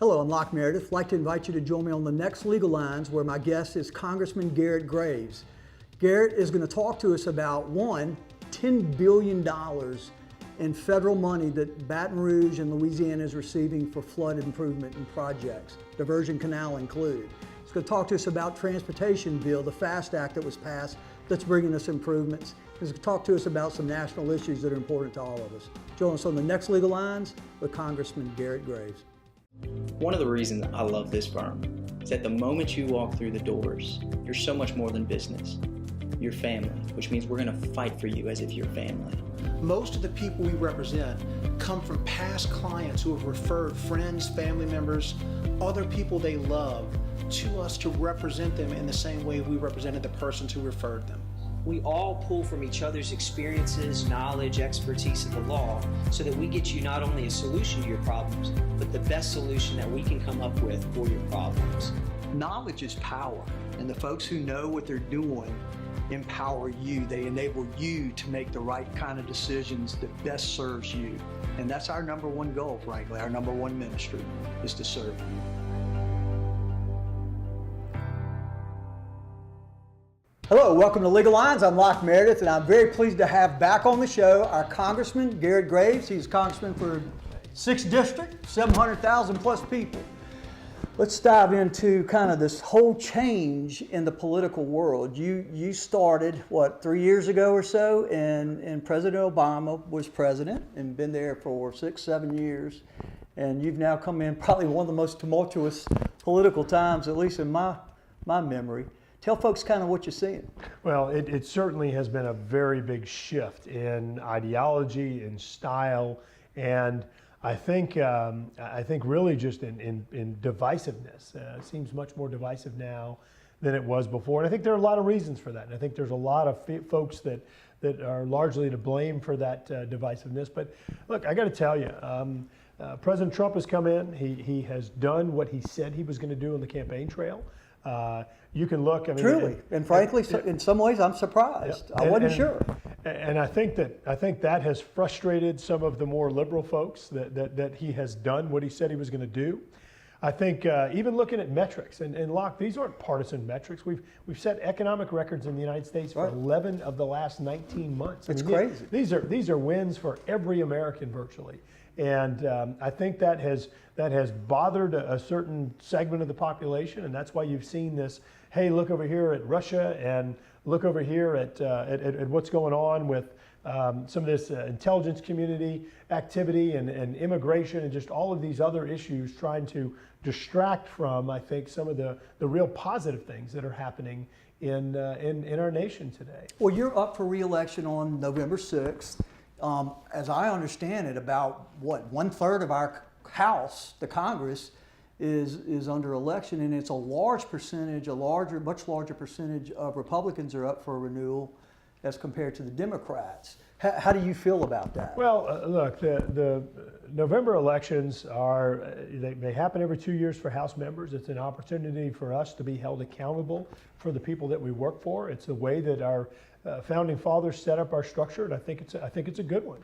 Hello, I'm Locke Meredith. I'd like to invite you to join me on the next Legal Lines, where my guest is Congressman Garret Graves. Garret is going to talk to us about, one, $10 billion in federal money that Baton Rouge and Louisiana is receiving for flood improvement and projects, diversion canal included. He's going to talk to us about transportation bill, the FAST Act that was passed that's bringing us improvements. He's going to talk to us about some national issues that are important to all of us. Join us on the next Legal Lines with Congressman Garret Graves. One of the reasons I love this firm is that the moment you walk through the doors, you're so much more than business. You're family, which means we're going to fight for you as if you're family. Most of the people we represent come from past clients who have referred friends, family members, other people they love to us to represent them in the same way we represented the persons who referred them. We all pull from each other's experiences, knowledge, expertise in the law so that we get you not only a solution to your problems, but the best solution that we can come up with for your problems. Knowledge is power, and the folks who know what they're doing empower you. They enable you to make the right kind of decisions that best serves you. And that's our number one goal, frankly. Our number one ministry is to serve you. Hello, welcome to Legal Lines. I'm Locke Meredith, and I'm very pleased to have back on the show our Congressman Garret Graves. He's Congressman for 6th District, 700,000 plus people. Let's dive into kind of this whole change in the political world. You started, what, 3 years ago or so, and President Obama was president and been there for 6, 7 years. And you've now come in probably one of the most tumultuous political times, at least in my memory. Tell folks kind of what you're seeing. Well, it certainly has been a very big shift in ideology and style, and I think really just in divisiveness. It seems much more divisive now than it was before, and I think there are a lot of reasons for that. And I think there's a lot of folks that are largely to blame for that divisiveness. But look, I got to tell you. President Trump has come in. He has done what he said he was going to do on the campaign trail. You can look. I mean, truly, and frankly, in some ways, I'm surprised. I wasn't sure. And I think that has frustrated some of the more liberal folks that he has done what he said he was going to do. I think even looking at metrics, and Locke, these aren't partisan metrics. We've set economic records in the United States for 11 of the last 19 months. It's crazy. These are wins for every American virtually. And I think that has bothered a certain segment of the population, and that's why you've seen this. Hey, look over here at Russia, and look over here at what's going on with some of this intelligence community activity and immigration, and just all of these other issues, trying to distract from, I think, some of the real positive things that are happening in our nation today. Well, you're up for re-election on November 6th. As I understand it, about what, 1/3 of our House, the Congress, is under election, and it's a large percentage, much larger percentage of Republicans are up for renewal as compared to the Democrats. How do you feel about that? Well, look, the November elections they happen every 2 years for House members. It's an opportunity for us to be held accountable for the people that we work for. It's the way that our founding fathers set up our structure, and I think it's a good one.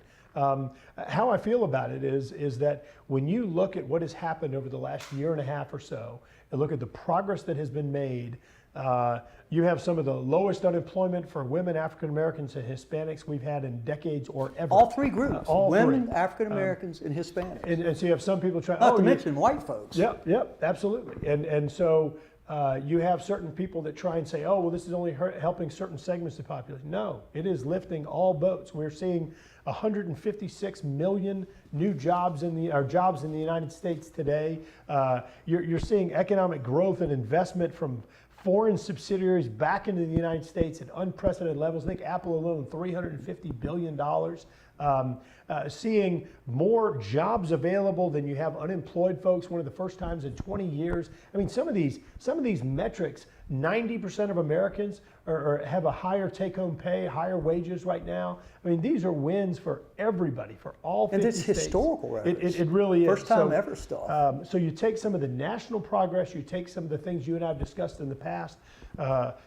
How I feel about it is that when you look at what has happened over the last year and a half or so, and look at the progress that has been made, you have some of the lowest unemployment for women, African Americans, and Hispanics we've had in decades or ever. All three groups, women, three. African Americans, and Hispanics. And so you have some people trying. Not to mention white folks. Yep, absolutely. And so you have certain people that try and say, oh, well, this is only helping certain segments of the population. No, it is lifting all boats. We're seeing 156 million new jobs in the United States today. You're seeing economic growth and investment from foreign subsidiaries back into the United States at unprecedented levels. I think Apple alone, $350 billion. Seeing more jobs available than you have unemployed folks, one of the first times in 20 years. I mean, some of these metrics, 90% of Americans have a higher take-home pay, higher wages right now. I mean, these are wins for everybody, for all 50 states. And it's historical, right? It really is. First time ever stuff. So you take some of the national progress, you take some of the things you and I have discussed in the past,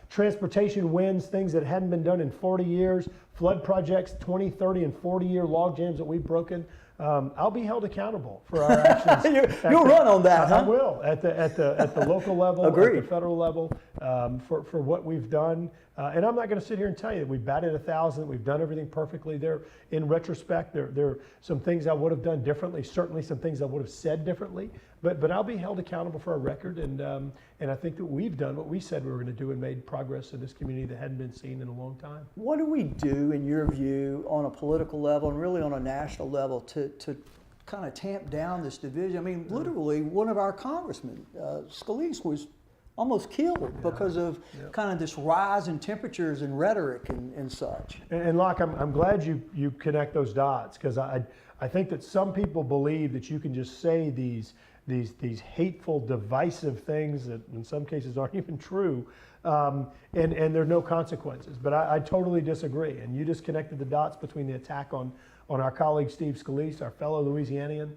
transportation wins, things that hadn't been done in 40 years, flood projects, 20, 30, and 40-year log jams that we've broken. I'll be held accountable for our actions. You'll run on that, huh? I will at the local level, Agreed. at the federal level, for what we've done. And I'm not going to sit here and tell you that we've batted 1,000, we've done everything perfectly. In retrospect, there are some things I would have done differently, certainly some things I would have said differently. But I'll be held accountable for our record, and I think that we've done what we said we were going to do and made progress in this community that hadn't been seen in a long time. What do we do, in your view, on a political level and really on a national level to kind of tamp down this division? I mean, literally, one of our congressmen, Scalise, was almost killed because of kind of this rise in temperatures and rhetoric and such. And Locke, I'm glad you connect those dots, because I think that some people believe that you can just say these hateful, divisive things that in some cases aren't even true, and there are no consequences. But I totally disagree. And you just connected the dots between the attack on our colleague Steve Scalise, our fellow Louisianian,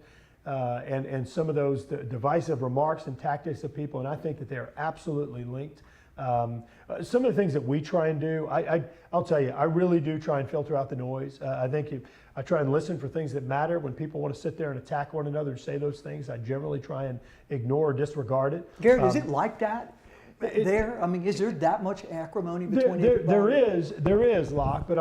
and some of those divisive remarks and tactics of people. And I think that they're absolutely linked. Some of the things that we try and do, I'll tell you, I really do try and filter out the noise. I think I try and listen for things that matter. When people want to sit there and attack one another and say those things, I generally try and ignore or disregard it. Garrett, is it like that there? I mean, is there that much acrimony between there is, Locke, but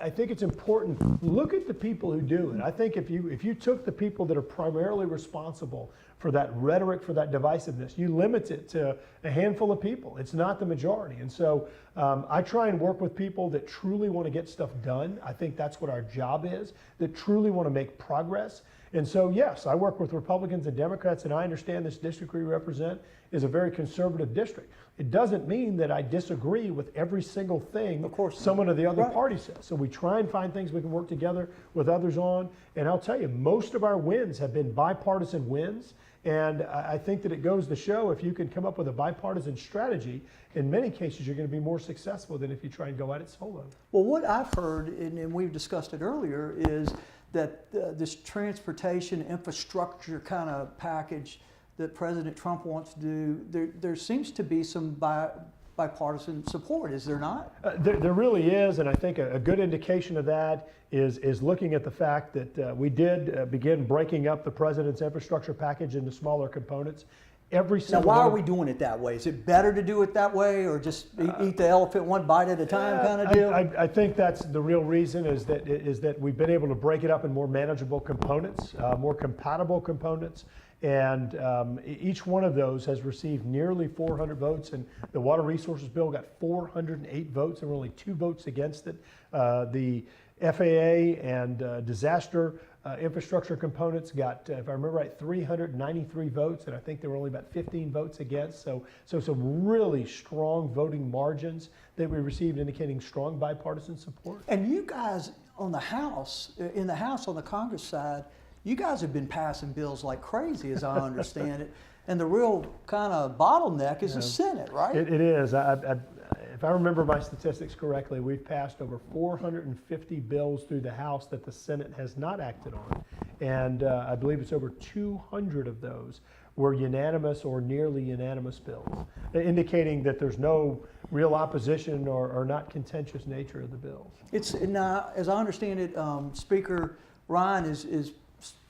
I think it's important, look at the people who do it. I think if you took the people that are primarily responsible for that rhetoric, for that divisiveness, you limit it to a handful of people. It's not the majority. And so I try and work with people that truly want to get stuff done. I think that's what our job is, that truly want to make progress. And so, yes, I work with Republicans and Democrats, and I understand this district we represent is a very conservative district. It doesn't mean that I disagree with every single thing of course someone of the other party says. So we try and find things we can work together with others on. And I'll tell you, most of our wins have been bipartisan wins. And I think that it goes to show, if you can come up with a bipartisan strategy, in many cases you're going to be more successful than if you try and go at it solo. Well, what I've heard, and we've discussed it earlier, is that this transportation infrastructure kind of package that President Trump wants to do, there seems to be some bipartisan support, is there not? There really is, and I think a good indication of that is looking at the fact that we did begin breaking up the president's infrastructure package into smaller components. Now, why are we doing it that way? Is it better to do it that way, or just eat the elephant one bite at a time kind of deal? I think that's the real reason, is that we've been able to break it up in more manageable components, more compatible components. And each one of those has received nearly 400 votes, and the Water Resources Bill got 408 votes. There were only 2 votes against it. The FAA and disaster infrastructure components got, if I remember right, 393 votes, and I think there were only about 15 votes against. So some really strong voting margins that we received, indicating strong bipartisan support. And you guys on the House, on the Congress side, you guys have been passing bills like crazy, as I understand it. And the real kind of bottleneck is the Senate, right? It is. If I remember my statistics correctly, we've passed over 450 bills through the House that the Senate has not acted on. And I believe it's over 200 of those were unanimous or nearly unanimous bills, indicating that there's no real opposition or not contentious nature of the bills. Now, as I understand it, Speaker Ryan is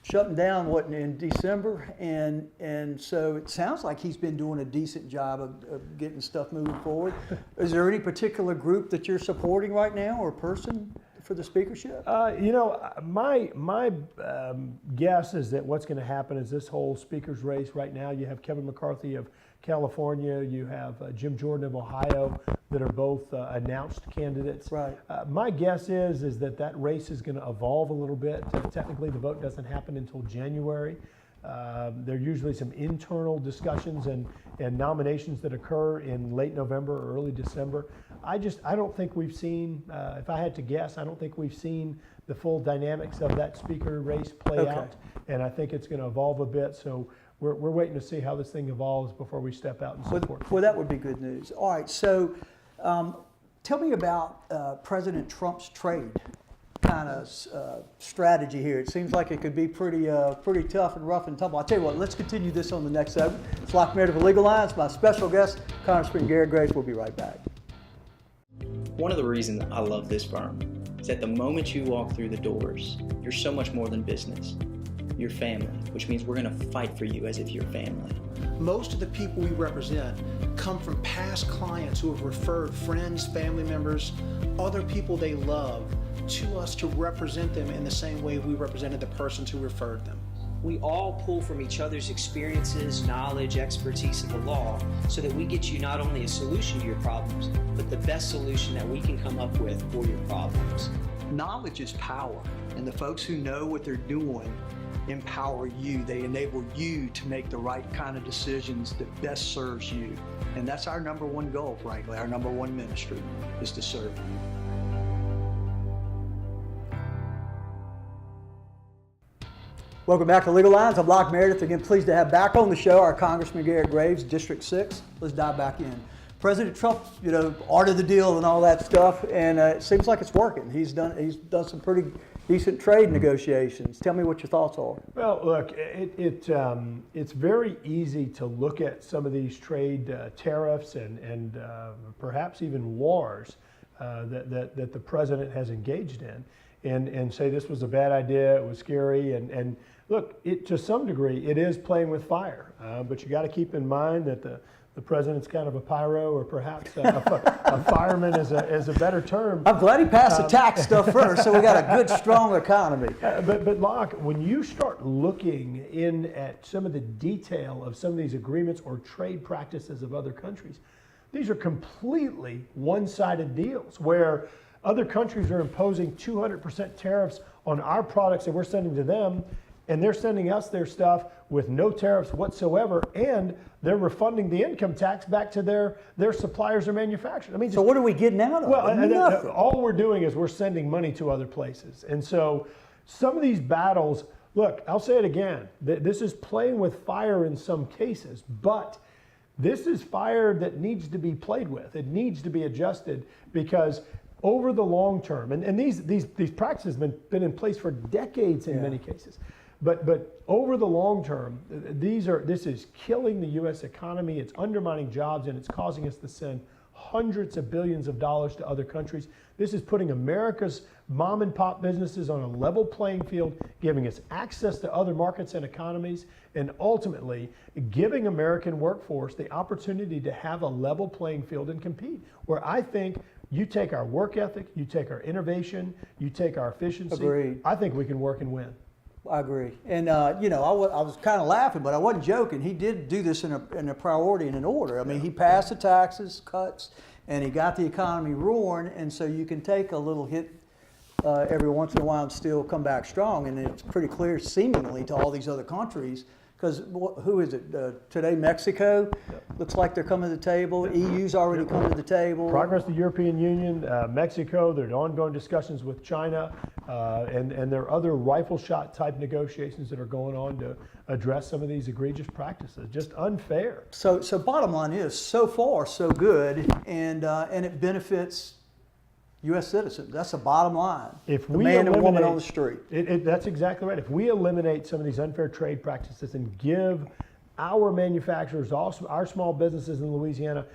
shutting down in December, and so it sounds like he's been doing a decent job of getting stuff moving forward. Is there any particular group that you're supporting right now, or person for the speakership? My guess is that what's going to happen is this whole speaker's race right now, you have Kevin McCarthy of California, you have Jim Jordan of Ohio, that are both announced candidates. Right. My guess is that race is going to evolve a little bit. Technically, the vote doesn't happen until January. There are usually some internal discussions and nominations that occur in late November or early December. I don't think we've seen, if I had to guess, I don't think we've seen the full dynamics of that speaker race play out. And I think it's going to evolve a bit. So we're waiting to see how this thing evolves before we step out and support. Well, that would be good news. All right, so tell me about President Trump's trade kind of strategy here. It seems like it could be pretty tough and rough and tumble. I'll tell you what, let's continue this on the next segment. It's Locke Meredith of Legal Lines. My special guest, Congressman Garret. We'll be right back. One of the reasons I love this firm is that the moment you walk through the doors, you're so much more than business. You're family, which means we're going to fight for you as if you're family. Most of the people we represent come from past clients who have referred friends, family members, other people they love to us to represent them in the same way we represented the persons who referred them. We all pull from each other's experiences, knowledge, expertise of the law, so that we get you not only a solution to your problems, but the best solution that we can come up with for your problems. Knowledge is power, and the folks who know what they're doing empower you. They enable you to make the right kind of decisions that best serves you. And that's our number one goal, frankly. Our number one ministry is to serve you. Welcome back to Legal Lines. I'm Locke Meredith. Again, pleased to have back on the show our Congressman Garret Graves, District 6. Let's dive back in. President Trump, art of the deal and all that stuff, and it seems like it's working. He's done some pretty decent trade negotiations. Tell me what your thoughts are. Well, look, it's very easy to look at some of these trade tariffs and perhaps even wars that the president has engaged in, and say this was a bad idea, it was scary, and look, to some degree, it is playing with fire. But you got to keep in mind that the president's kind of a pyro, or perhaps a fireman is a better term. I'm glad he passed the tax stuff first, so we got a good, strong economy. But Locke, when you start looking in at some of the detail of some of these agreements or trade practices of other countries, these are completely one-sided deals where other countries are imposing 200% tariffs on our products that we're sending to them, and they're sending us their stuff with no tariffs whatsoever, and they're refunding the income tax back to their suppliers or manufacturers. I mean, so what are we getting out of it? Nothing. All we're doing is we're sending money to other places. And so some of these battles, look, I'll say it again, this is playing with fire in some cases, but this is fire that needs to be played with. It needs to be adjusted, because over the long term, and these practices have been in place for decades in many cases. But over the long term, this is killing the U.S. economy. It's undermining jobs, and it's causing us to send hundreds of billions of dollars to other countries. This is putting America's mom and pop businesses on a level playing field, giving us access to other markets and economies, and ultimately giving American workforce the opportunity to have a level playing field and compete. Where I think you take our work ethic, you take our innovation, you take our efficiency. Agreed. I think we can work and win. I agree. And, I was kind of laughing, but I wasn't joking. He did do this in a priority and an order. I mean, he passed the taxes, cuts, and he got the economy roaring, and so you can take a little hit every once in a while and still come back strong. And it's pretty clear, seemingly, to all these other countries, because who is it? Today, Mexico looks like they're coming to the table. EU's already come to the table. Progress, the European Union, Mexico, there are ongoing discussions with China, and there are other rifle shot type negotiations that are going on to address some of these egregious practices. Just unfair. So bottom line is, so far, so good, and it benefits U.S. citizens. That's the bottom line. If the we man and woman on the street. That's exactly right. If we eliminate some of these unfair trade practices and give our manufacturers, also our small businesses in Louisiana,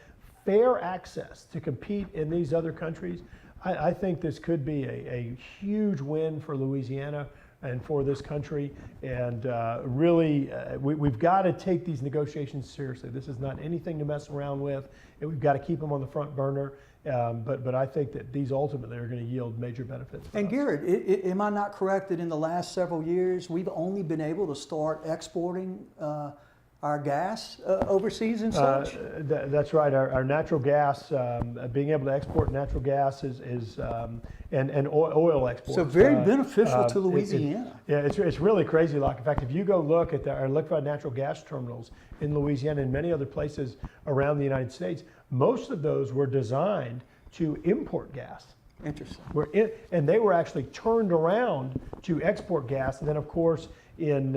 fair access to compete in these other countries, I think this could be a huge win for Louisiana and for this country. And really, we've got to take these negotiations seriously. This is not anything to mess around with. We've got to keep them on the front burner. But I think that these ultimately are going to yield major benefits. And Garret, am I not correct that in the last several years we've only been able to start exporting our gas overseas and such? That's right. Our natural gas, being able to export natural gas and oil exports. So very beneficial to Louisiana. It's really crazy, Locke. In fact, if you go look at our liquefied natural gas terminals in Louisiana and many other places around the United States, most of those were designed to import gas. Interesting. And they were actually turned around to export gas. And then, of course, in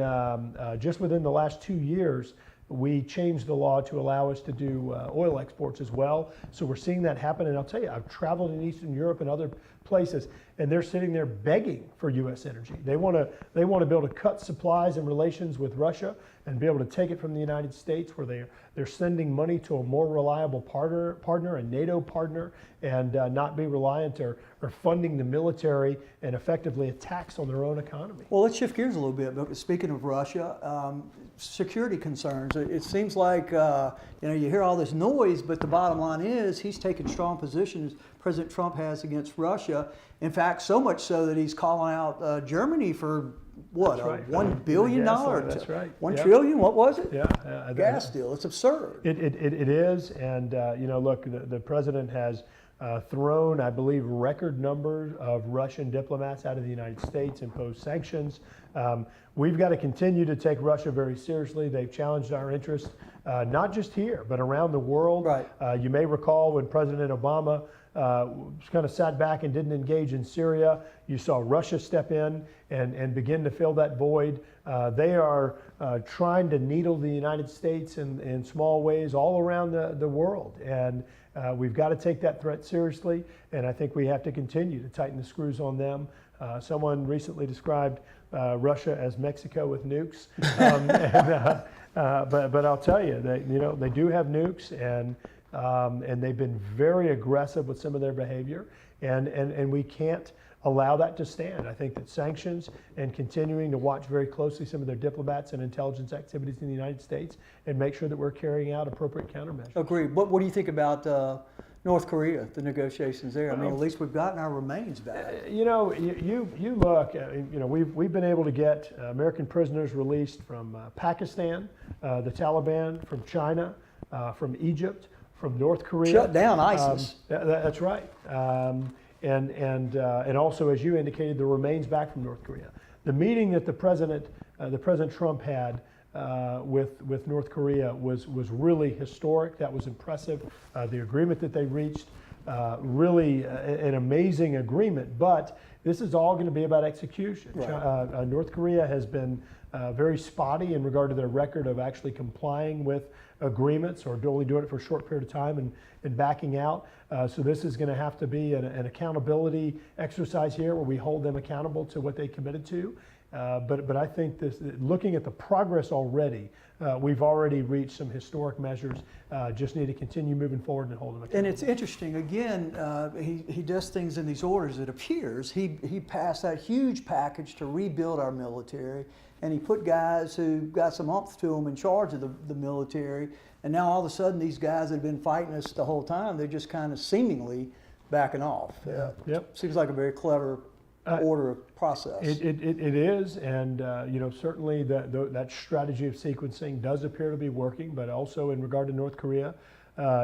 just within the last 2 years, we changed the law to allow us to do oil exports as well. So we're seeing that happen. And I'll tell you, I've traveled in Eastern Europe and other places, and they're sitting there begging for U.S. energy. They want to be able to cut supplies and relations with Russia and be able to take it from the United States, where they're sending money to a more reliable partner, a NATO partner, and not be reliant or funding the military and effectively attacks on their own economy. Well, let's shift gears a little bit. But speaking of Russia, security concerns. It seems like you hear all this noise, but the bottom line is he's taken strong positions. President Trump has against Russia. In fact, so much so that he's calling out Germany for what, That's right. $1 billion? That's right. $1 trillion? What was it? Yeah. Gas deal. It's absurd. It is, and look, the president has thrown, I believe, record numbers of Russian diplomats out of the United States, imposed sanctions. We've got to continue to take Russia very seriously. They've challenged our interests, not just here, but around the world. Right. You may recall when President Obama kind of sat back and didn't engage in Syria. You saw Russia step in and begin to fill that void. They are trying to needle the United States in small ways all around the world. And we've got to take that threat seriously. And I think we have to continue to tighten the screws on them. Someone recently described Russia as Mexico with nukes. But I'll tell you, they do have nukes, and they've been very aggressive with some of their behavior, and we can't allow that to stand. I think that sanctions and continuing to watch very closely some of their diplomats and intelligence activities in the United States and make sure that we're carrying out appropriate countermeasures. Agreed. What do you think about North Korea, the negotiations there? I mean, at least we've gotten our remains back. You look, we've been able to get American prisoners released from Pakistan, the Taliban, from China, from Egypt, from North Korea. Shut down ISIS. That's right. And also, as you indicated, the remains back from North Korea. The meeting that the President Trump had with North Korea was really historic. That was impressive. The agreement that they reached, really an amazing agreement. But this is all going to be about execution. Right. North Korea has been very spotty in regard to their record of actually complying with agreements, or only doing it for a short period of time and backing out. So this is going to have to be an accountability exercise here, where we hold them accountable to what they committed to. But I think looking at the progress already, we've already reached some historic measures. Just need to continue moving forward and hold them accountable. And it's interesting, again, he does things in these orders. It appears he passed that huge package to rebuild our military, and he put guys who got some oomph to them in charge of the military. And now all of a sudden, these guys that have been fighting us the whole time, they're just kind of seemingly backing off. Yep. Seems like a very clever order of process. It is, and certainly that strategy of sequencing does appear to be working. But also in regard to North Korea,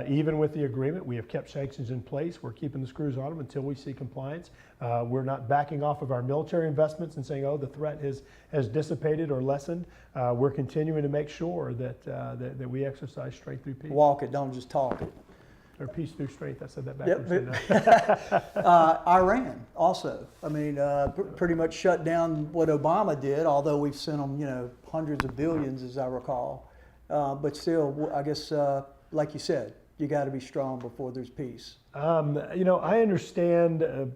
even with the agreement, we have kept sanctions in place. We're keeping the screws on them until we see compliance. We're not backing off of our military investments and saying, oh, the threat has dissipated or lessened. We're continuing to make sure that we exercise strength through peace. Walk it, don't just talk it. Or peace through strength. I said that backwards. Yep. Iran also. I mean, pretty much shut down what Obama did, although we've sent them, hundreds of billions, as I recall. But still, I guess, like you said, you got to be strong before there's peace. I understand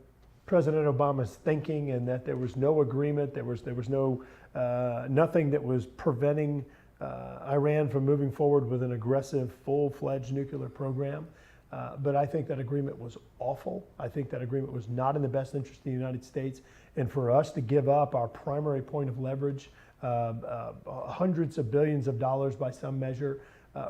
President Obama's thinking, and that there was no agreement. There was no nothing that was preventing Iran from moving forward with an aggressive, full-fledged nuclear program. But I think that agreement was awful. I think that agreement was not in the best interest of the United States. And for us to give up our primary point of leverage, hundreds of billions of dollars by some measure,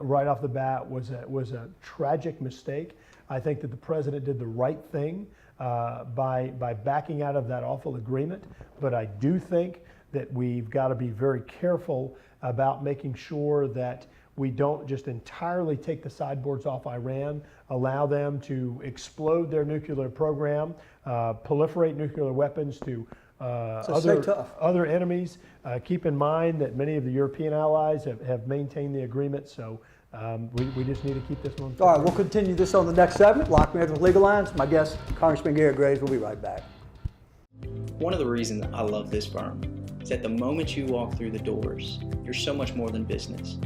right off the bat was a tragic mistake. I think that the president did the right thing by backing out of that awful agreement. But I do think that we've got to be very careful about making sure that we don't just entirely take the sideboards off Iran, allow them to explode their nuclear program, proliferate nuclear weapons to other enemies. Keep in mind that many of the European allies have maintained the agreement, so we just need to keep this one. All right, we'll continue this on the next segment. Locke Meredith with Legal Lines. My guest, Congressman Garret Graves. We'll be right back. One of the reasons I love this firm is that the moment you walk through the doors, you're so much more than business.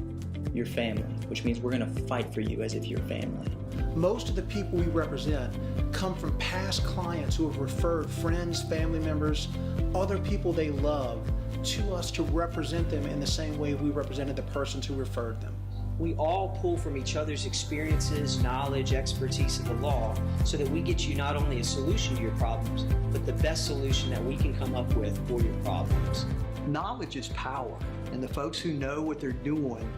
your family, which means we're going to fight for you as if you're family. Most of the people we represent come from past clients who have referred friends, family members, other people they love to us to represent them in the same way we represented the persons who referred them. We all pull from each other's experiences, knowledge, expertise of the law, so that we get you not only a solution to your problems, but the best solution that we can come up with for your problems. Knowledge is power, and the folks who know what they're doing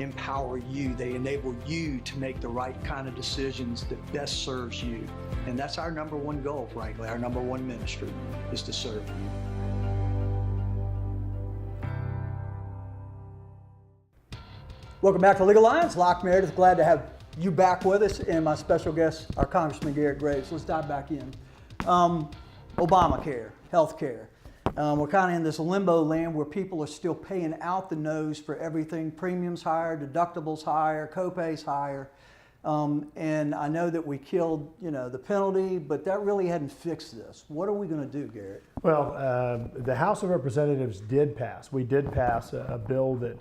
empower you. They enable you to make the right kind of decisions that best serves you. And that's our number one goal, frankly. Our number one ministry is to serve you. Welcome back to Legal Lines. Locke Meredith, glad to have you back with us, and my special guest, our Congressman Garret Graves. Let's dive back in. Obamacare, health care. We're kind of in this limbo land where people are still paying out the nose for everything. Premiums higher, deductibles higher, copays higher. And I know that we killed, the penalty, but that really hadn't fixed this. What are we going to do, Garret? Well, the House of Representatives did pass. We did pass a bill that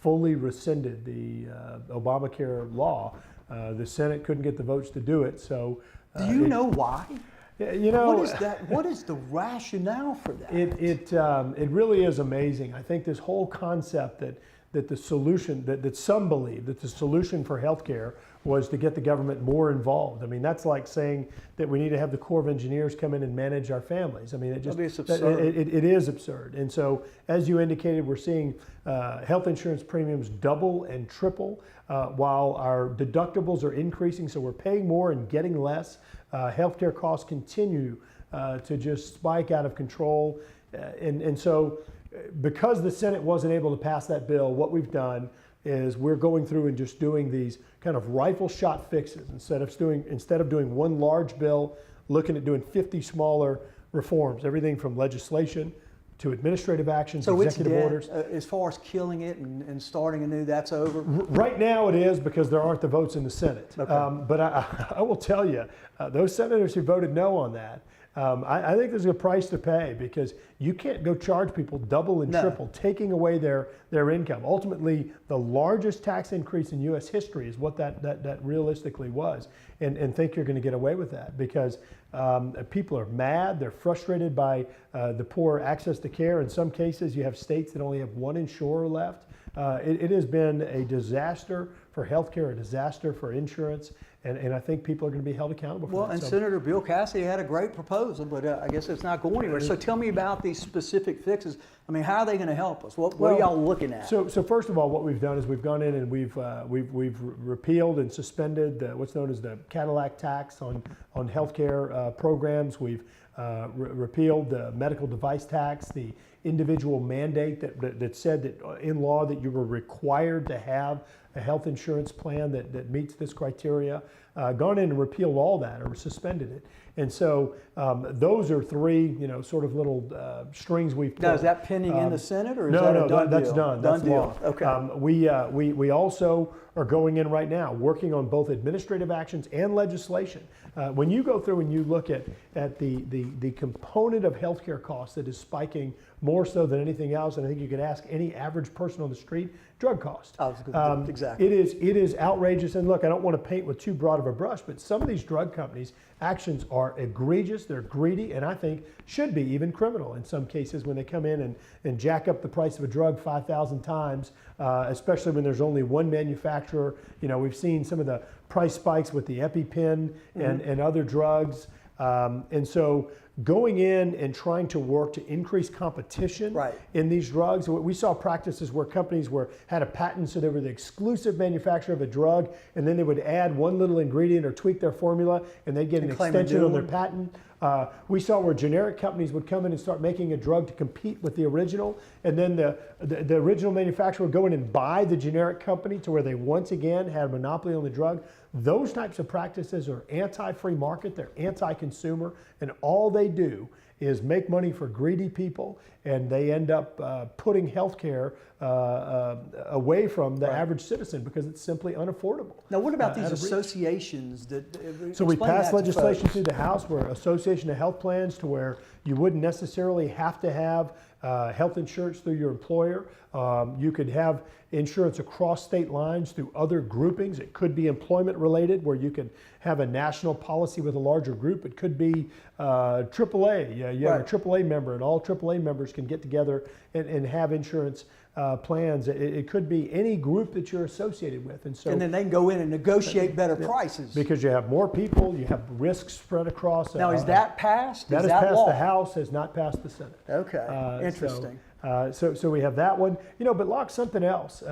fully rescinded the Obamacare law. The Senate couldn't get the votes to do it, so. Do you know why? What is that? What is the rationale for that? It really is amazing. I think this whole concept that the solution, that some believe that the solution for healthcare was to get the government more involved. I mean, that's like saying that we need to have the Corps of Engineers come in and manage our families. I mean, it is absurd. And so, as you indicated, we're seeing health insurance premiums double and triple while our deductibles are increasing. So we're paying more and getting less. Healthcare costs continue to just spike out of control. And so, because the Senate wasn't able to pass that bill, what we've done is we're going through and just doing these kind of rifle shot fixes instead of doing one large bill, looking at doing 50 smaller reforms, everything from legislation to administrative actions, so executive orders. As far as killing it and starting anew, that's over? Right now it is, because there aren't the votes in the Senate. Okay. But I will tell you, those senators who voted no on that, I think there's a price to pay, because you can't go charge people double and triple, taking away their income. Ultimately, the largest tax increase in U.S. history is what that realistically was, and think you're going to get away with that, because people are mad, they're frustrated by the poor access to care. In some cases, you have states that only have one insurer left. It has been a disaster for healthcare, a disaster for insurance, and I think people are going to be held accountable for that. Well, and Senator Bill Cassidy had a great proposal, but I guess it's not going anywhere. So tell me about these specific fixes. I mean, how are they going to help us? What are y'all looking at? So first of all, what we've done is we've gone in and we've repealed and suspended what's known as the Cadillac tax on healthcare programs. We've repealed the medical device tax, the individual mandate that said that in law that you were required to have a health insurance plan that meets this criteria. Gone in and repealed all that or suspended it. And so those are three, sort of little strings we've pulled. Now, is that pending in the Senate, or is that a done deal? That's done. That's deal. law. Okay. We also are going in right now, working on both administrative actions and legislation. When you go through and you look at the component of healthcare costs that is spiking more so than anything else, and I think you could ask any average person on the street, drug cost. Exactly. It is outrageous. And look, I don't want to paint with too broad of a brush, but some of these drug companies' actions are egregious, they're greedy, and I think should be even criminal in some cases when they come in and jack up the price of a drug 5,000 times, especially when there's only one manufacturer. We've seen some of the price spikes with the EpiPen and other drugs. And so going in and trying to work to increase competition in these drugs. We saw practices where companies had a patent, so they were the exclusive manufacturer of a drug, and then they would add one little ingredient or tweak their formula, and they'd get an extension on their patent. We saw where generic companies would come in and start making a drug to compete with the original, and then the original manufacturer would go in and buy the generic company to where they once again had a monopoly on the drug. Those types of practices are anti-free market, they're anti-consumer, and all they do is make money for greedy people and they end up putting health care away from the average citizen because it's simply unaffordable. Now, what about these out of reach. associations that? So we explain passed that to legislation folks. through the House where association of health plans to where you wouldn't necessarily have to have health insurance through your employer. You could have insurance across state lines through other groupings. It could be employment related where you could have a national policy with a larger group. It could be AAA. Yeah, you have a AAA member and all AAA members can get together and have insurance plans. It could be any group that you're associated with. And so And then they can go in and negotiate better prices. because you have more people, you have risks spread across. Now, is that passed? That is has that passed law? the House, has not passed the Senate. Okay, interesting. So we have that one. But Locke, something else.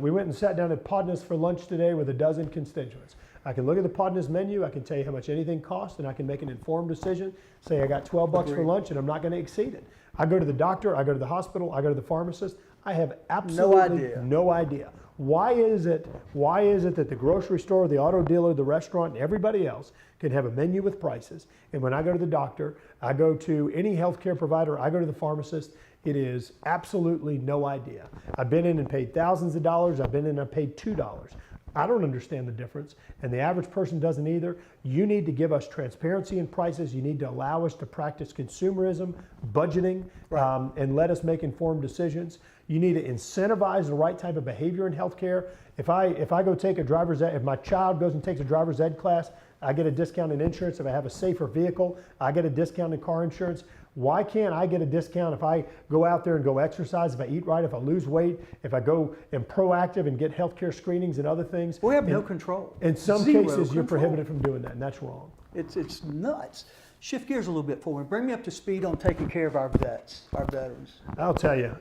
We went and sat down at Podness for lunch today with a dozen constituents. I can look at the Podness menu, I can tell you how much anything costs, and I can make an informed decision. Say I got 12 bucks for lunch and I'm not going to exceed it. I go to the doctor, I go to the hospital, I go to the pharmacist. I have absolutely no idea. Why is it that the grocery store, the auto dealer, the restaurant, and everybody else can have a menu with prices? And when I go to the doctor, I go to any healthcare provider, I go to the pharmacist, it is absolutely no idea. I've been in and paid thousands of dollars. I've been in and paid $2. I don't understand the difference, and the average person doesn't either. You need to give us transparency in prices. You need to allow us to practice consumerism, budgeting, and let us make informed decisions. You need to incentivize the right type of behavior in healthcare. If I go take a driver's ed, if my child goes and takes a driver's ed class, I get a discount in insurance. If I have a safer vehicle, I get a discount in car insurance. Why can't I get a discount if I go out there and go exercise, if I eat right, if I lose weight, if I go and proactive and get healthcare screenings and other things? We have no control. In some Zero cases, you're control. prohibited from doing that, and that's wrong. It's nuts. Shift gears a little bit for me. Bring me up to speed on taking care of our vets, our veterans. I'll tell you,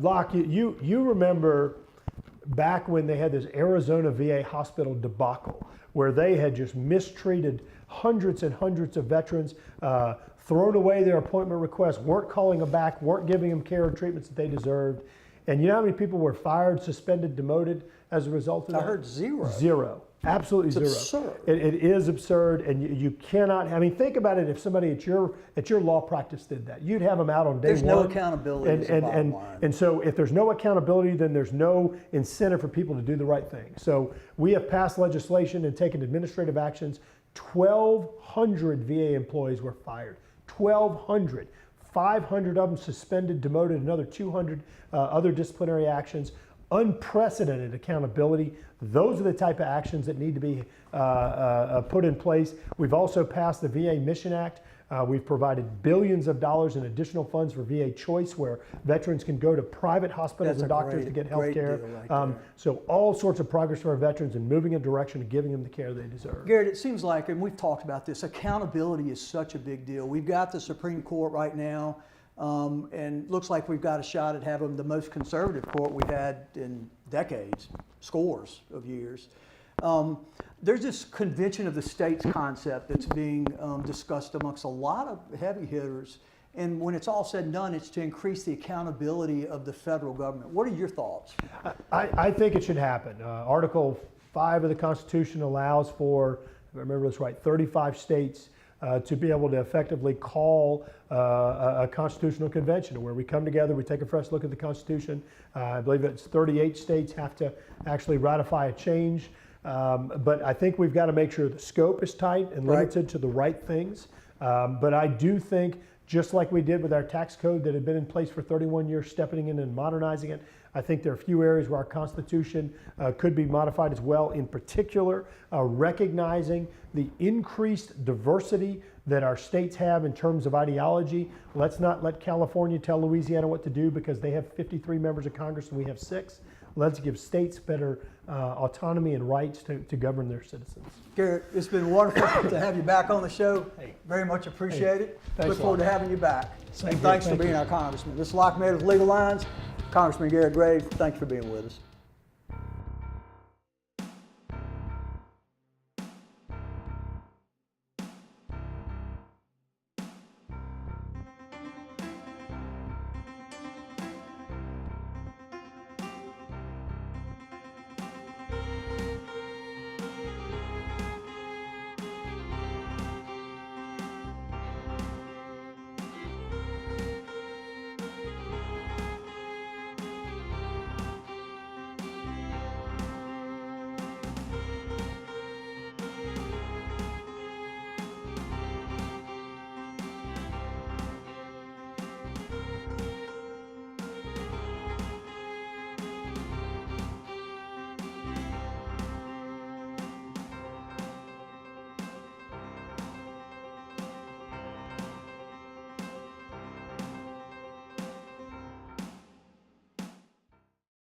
Locke, you remember back when they had this Arizona VA hospital debacle where they had just mistreated hundreds and hundreds of veterans, thrown away their appointment requests, weren't calling them back, weren't giving them care and treatments that they deserved. And you know how many people were fired, suspended, demoted as a result of that? I heard zero. Zero. Absolutely zero. Absurd. It is absurd, and you cannot. I mean, think about it. If somebody at your law practice did that, you'd have them out on day There's one. no accountability. is the bottom line. And so, if there's no accountability, then there's no incentive for people to do the right thing. So, we have passed legislation and taken administrative actions. 1,200 VA employees were fired. 1,200. 500 of them suspended, demoted, another 200 other disciplinary actions. Unprecedented accountability. Those are the type of actions that need to be put in place. We've also passed the VA Mission Act. We've provided billions of dollars in additional funds for VA Choice, where veterans can go to private hospitals That's and a doctors to get health great care. deal right there. So all sorts of progress for our veterans and moving in a direction of giving them the care they deserve. Garrett, it seems like, and we've talked about this, accountability is such a big deal. We've got the Supreme Court right now, and looks like we've got a shot at having the most conservative court we've had in decades, scores of years. There's this convention of the states concept that's being discussed amongst a lot of heavy hitters. And when it's all said and done, it's to increase the accountability of the federal government. What are your thoughts? I think it should happen. Article 5 of the Constitution allows for, if I remember this right, 35 states to be able to effectively call a constitutional convention where we come together, we take a fresh look at the Constitution. I believe it's 38 states have to actually ratify a change. But I think we've got to make sure the scope is tight and limited to the right things. But I do think, just like we did with our tax code that had been in place for 31 years, stepping in and modernizing it, I think there are a few areas where our Constitution could be modified as well, in particular recognizing the increased diversity that our states have in terms of ideology. Let's not let California tell Louisiana what to do because they have 53 members of Congress and we have 6. Let's give states better autonomy and rights to govern their citizens. Garrett, it's been wonderful to have you back on the show. Very much appreciate it. Look forward to having you back. And thanks for being our congressman. This is Locke Meredith, Legal Lines. Congressman Garret Graves, thanks for being with us.